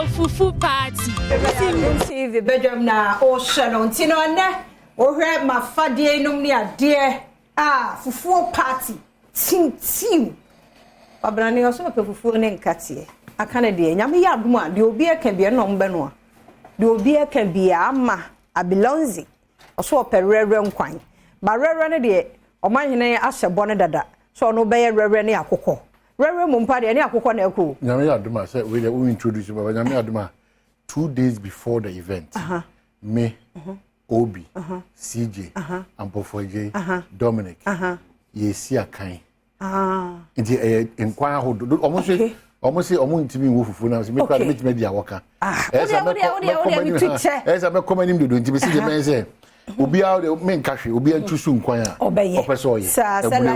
fufu party. TV Badwam na o shano ntino ne o hwe mafade num ne ade fufu party tim babrani o so pe fufu ne nkate aka na de nyame ya adom a de obi aka bia no mbe no de obi aka bia ama abilonzi o so operere nkwan ba rere ne de o manhene ahyebo ne dada so no be rere ne akokọ rere mu mpa de ne akokọ na eko nyame ya adom a say we introduce baba nyame ya adom a 2 days before the event me Obi CJ and Pofoje Dominic yesi akan nti enkwan ahodo almost ntimi wo fufu na me kwa me dia woka esa me komanim dodo nti be CJ men say obi a me nkahwe obi antusu nkwan a opeso ye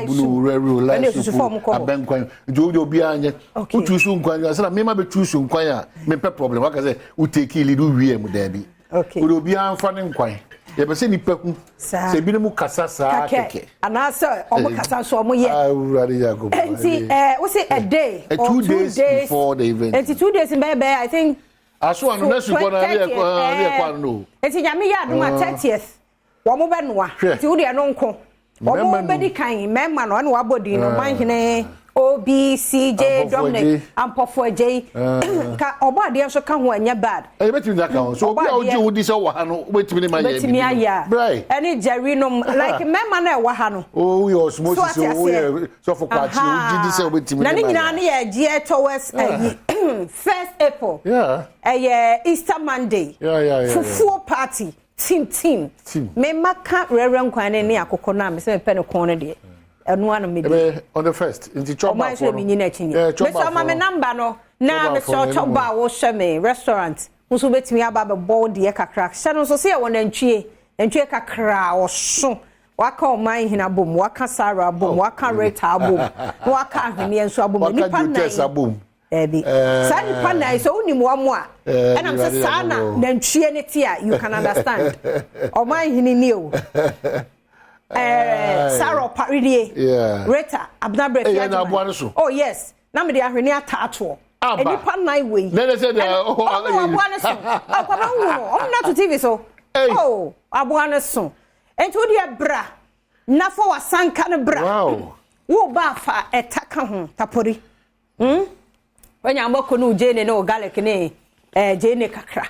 ebulu reru life abenkwan nti obi anye utusu nkwan asa na me ma be tusu nkwan a me pe problem waka say u take lead u wie mu da bi obi anfa ne nkwan ye be say ni paku se bi ne mu kasa saa keke ana so omo kasa so omo ye awurade yagob nti we say a day or 2 days before the event nti 2 days in baby I think aso anu na su kona re kwa no nti nyame ya adom 30th womo be noa nti wo de no nko womo be di kan memma no na wabodi no manhene OBCJ Dominic and Pofoje ka obade so ka ho anya bad e betimi da ka ho so obi a oji wudi so wa ha no betimi ne ma ye betimi aya any jerry no like memma na wa ha no oh we osmosis so for kwachi oji di se betimi na ni nyina na ye gie towards 1st April Easter Monday fufu party team me maka reverend kwane ne akokọ na me se pe ne kon ne de enu anu me on the first inti choba for me nyina chinyi me so ma me number no na me so choba wo hwe me restaurant muso betimi aba be board de kakra hye no so se won antwie kakra wo so waka o man hina bom waka sara bom waka reta bom waka ahwene enso bom nipa na ebi sa nipa na so unim wa mo a enam se sa na ntwie ne ti a you can understand o man hini ni o Sarah Paridie Reta Abnabre oh yes na me de ahwene ataato nipa nai we na say oh aboa so akwa hu o na to TV so oh aboa so enti wo de bra na fo wasanka ne bra wow wo ba fa etaka ho tapori wanya mbako no jene no garlic ne jene kakra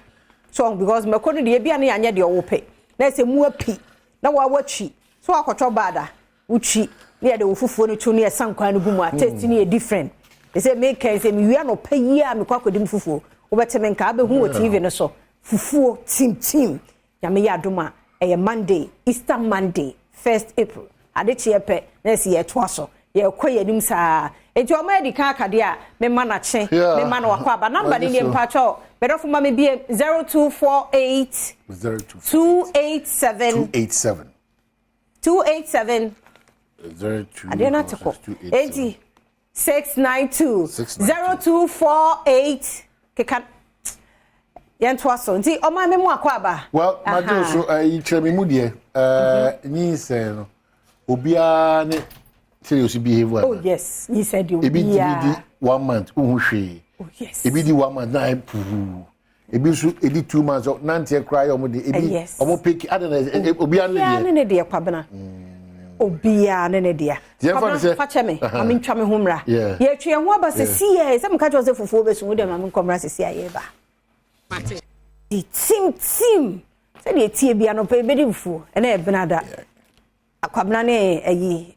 so because mako no de bia na anya de owope na se mu api na wa wachi so akotwo bada uchi ne de ofufuo no tu ne sankwan no gumu a taste ne different they say make can say me wi no payi a me kwakodim fufuo wo beteme nka abehu wo TV no so fufuo team ya me ya doma Monday Easter Monday 1st April ade chiepe na se ye to aso ye koye nim saa enti o ma di kan akade a me ma na che me ma na wakwa ba number ni mpa cho bedofo ma me bie 0248 287 02 adena teko 80 692 0248 keka yento aso nti o ma me mu akwa ba well ma jo so ichemi mu de nyi se no obia ne serious behavior oh yes he said you be 1 month uhwe oh yes ebi di 1 month na puru ebi so edi 2 months nantie cry omo de ebi omo pick adena obia ne de kwabena obia ne dia fa cheme ami ntwa me homra ye twe ho aba se sie se mka jo se fufu be so de ma nkomra se sie aye ba di team se de tie bia no pe be di fufu na e benada akwabna ne ayi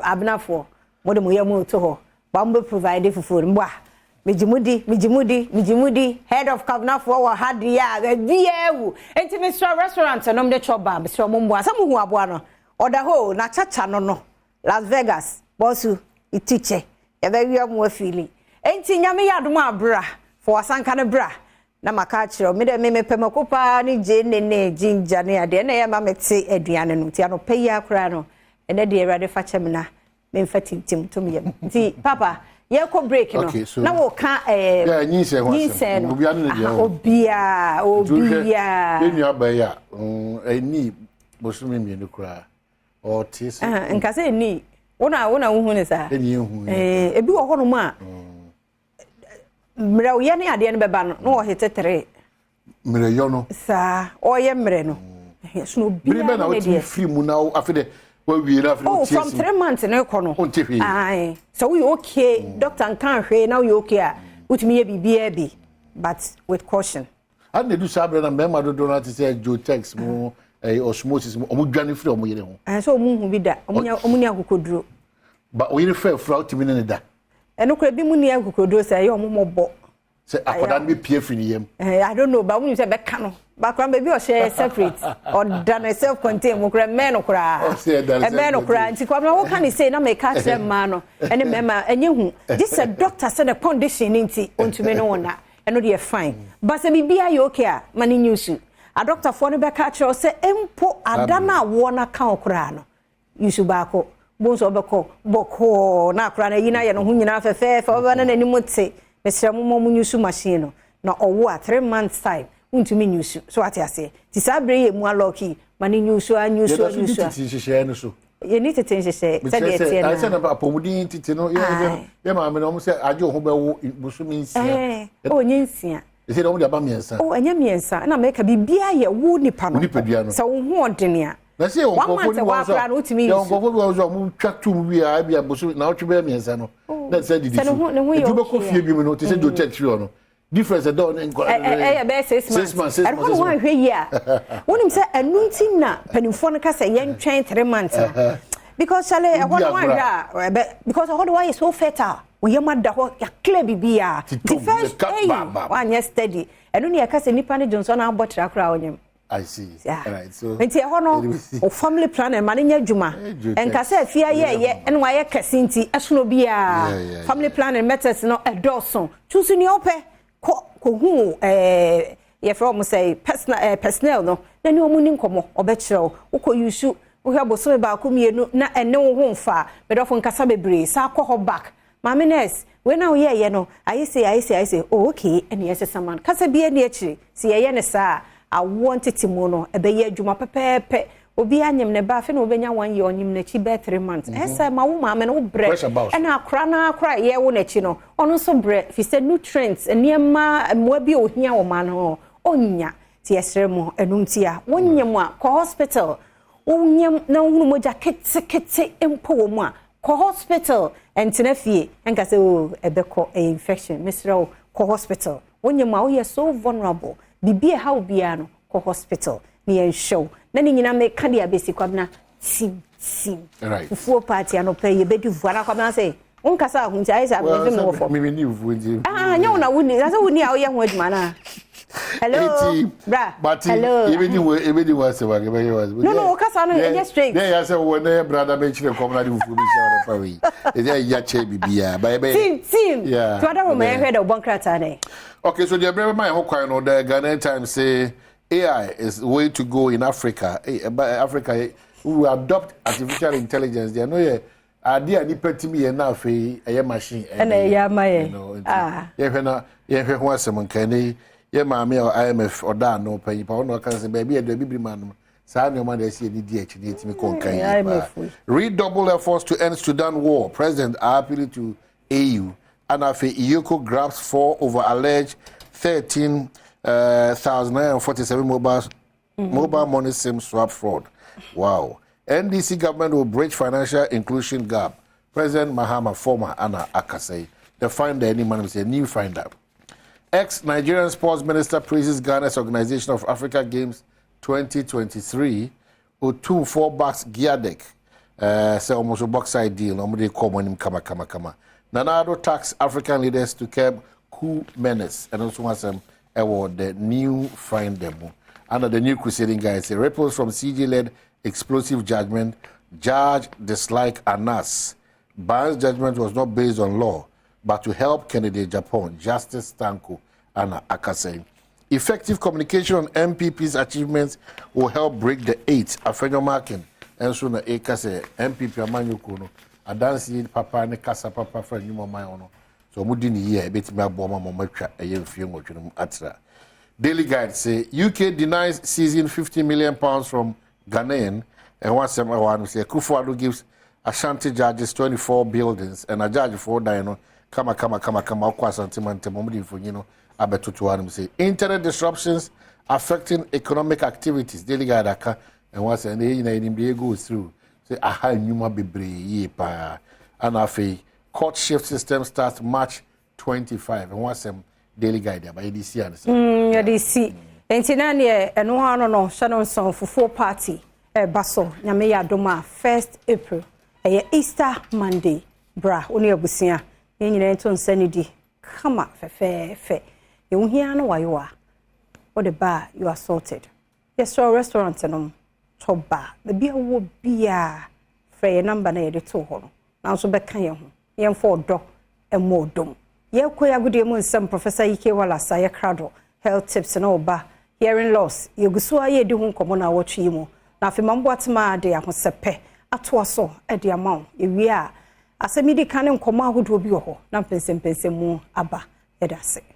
abnafo mode mo yemu to ho ba mbe provide fufu mba mijimudi head of kabnafo wa hadia bia ewu enti me restaurant no mde choba me so mombo asamu hu aboa no oda ho na chacha no Las Vegas bosu itiche e be wi am afili enti nyame yadom abra for asanka ne bra na maka kire me de me pemakopa ni ne ginger ne ade na ya ma mete aduane no ti ano peyi akra no ene de erade fa chemna me mfati tim to me nti papa ye ko break no na wo ka nyinse ho asem obia ne dia obia enu abaya eni bosumi mi no kra o tis nka se eni wona hu ne sa eni hu ebi wo ho no ma mre o ye ne ade ne beba no no hete 3 mre yo no sa o ye mre no yes no bi na o ti free mu na afede wa wie na afede oh from 3 months ne ko no ai so we okay doctor kan hwe now you okay a utimi ye bibia bi but with caution and they do sabre na mema do not say geotex mo osmosis mo dwane free o mo yire ho so mu hu bi da omu ni akokoduro ba o yire free fra utimi ne da eno ko bi mu ni akokoduro say omu mobo say akoda be pie free ni yam I don't know but when say be ka no background baby o share separate or than self contained mo kra men okra men okra nti kwa wo kan say na make catch them man no ene mema enye hu this a doctor said the condition nti ontumi no na eno dey fine but say bibia you okay a mani news a doctor for no be catch o say empo adana wo na kan okra no yusu baako bonso obeko boko na akra na yina ye no hu nyina fefe oba na nani mutse mesra mo nyusu machine no na owo a 3 months time untumi nyusu so ati ase ti sabre ye mu aloki mani nyusu anyusu so ye ni tete nhye se de tie na I said about pomudin tete no ye ma me no mo se ajo ho be wo busumi nsia o nyensia e se no de aba miensa o anya miensa na make bibia ye wo nipa no nipadua no so wo ho odene a na se o nkofo ni wo so utimi yo nkofo bi wo so mo twatum wi a bia busumi na otwe be miensa no na se di di so e be ko fie bi mu no te se do church no difference do na nko be 6 months and who wan hwe ya wonim say anunti na panimfo no ka say yen twen 3 months because chale e won wan hwa because how do why is so fertile we yama da ho ya clear bibia the first one yesterday enu ne ka say nipa ne Johnson na abotra kra onyem I see. Right. So enti e ho no o family planning man nya dwuma enka say afia ye enu wa ye kasinti esono bia family planning methods no edoson choose ni ope ko hu ye from say personnel no na ni omu ni nkomo obekire wo ko yusu wo hwe boso ba ko mienu na ene wo ho mfa bedofo nkasa bebre sa akọ back mama nurse we na wo ye no I say oh okay ene yes saman kasa bia ni akire si ye ne sa I want it mu no ebe ye adwuma pepepe obi anyem ne ba fe na obenya 1 year onyim na chi be 3 months esa ma wo ma me no bre na akra ye wo na chi no ono so bre fi se nutrients eniema moa bi ohia wo ma no onya ti esre mu enunti a wonyem a ko hospital wonyem na hunu moja kete empo wo mu a ko hospital entena fie enka se o ebeko infection misro ko hospital wonyem a wo ye so vulnerable bibie how bia no ko hospital ni en show na ni nyina me ka dia besi kwabna sim right fuo party ano pay ye bedi vuana kwabna say unkasa ahunti ai sa me no for me ni vuo ndi nya una wuni asa wuni a oye ho aduma na hello bra hello ebedi wase ba gebe was no ukasa no just straight then ya say wo na brother be chire kom na di vuo bi sha fa wi e ya che bibia ba team to other woman heard of bonkrata ne. Okay, so the my whole no the Ghanaian Times say AI is the way to go in Africa. Africa we will adopt artificial intelligence. They know idea ni petimi na fe machine and ya my ye hwe ho asem nkane ye maame o IMF or da no pay pa no kan say baby e do bibiri man sa no man dey see ni di echi ni etimi kon kan redouble efforts to end Sudan war. President appeal to AU. And after Iyoko grabs 4 over alleged 13,947 mobile money SIM swap fraud. Wow. NDC government will bridge financial inclusion gap. President Mahama, former Anna Akasei, the finder, any man is a new finder. Ex-Nigerian sports minister praises Ghana's organization of Africa Games 2023. Otum 4 bucks gear deck. Say almost a box side deal. Nobody come on him, kama. Nanado tax African leaders to curb coup menace and also has award the new find them. Under the new crusading guys, ripples from CG-led explosive judgment, judge dislike Anas. Barnes' judgment was not based on law, but to help candidate Japan, Justice Tanko Anna Akase. Effective communication on MPP's achievements will help break the 8 Afenyo marking. And so na Akase MPP Amanyukuno. Adansi papa ne kasa papa fra nyuma man ono so mudi ni ye betimi abo mama matwa eye mfie ngotwene atra. Daily Guide say UK denies seizing £50 million from Ghanaian and one say Kufuor gives Ashanti judges 24 buildings and a judge for Dino kama kwa sentiment momdi mfonyino abetoto anum say internet disruptions affecting economic activities daily guide aka and once and na inimde go through say aha nyuma bebre yi pa and afi court shift system starts March 25 and once daily guide by EDC and say EDC entina ne eno hano no shanon son fufu party baso nyame ya doma 1st April Easter Monday bra oni abusia nyina ento nsanidi kama fe ehia no wayo what the bar you are sorted yes restaurant no toba the bia wo bia frey number na yede to ho no na so beka ye ho ye mfo do emodom ye koya gudie mu nsem Professor Ike Walasa ye krado health tips na oba hearing loss ye gusu aye di ho nkomo na wotwe mu na afi mambo atema de ahosepe ato so e de amaw ye wi a asemidi kan nkomo ahodo bi ho na pensem mu aba yedase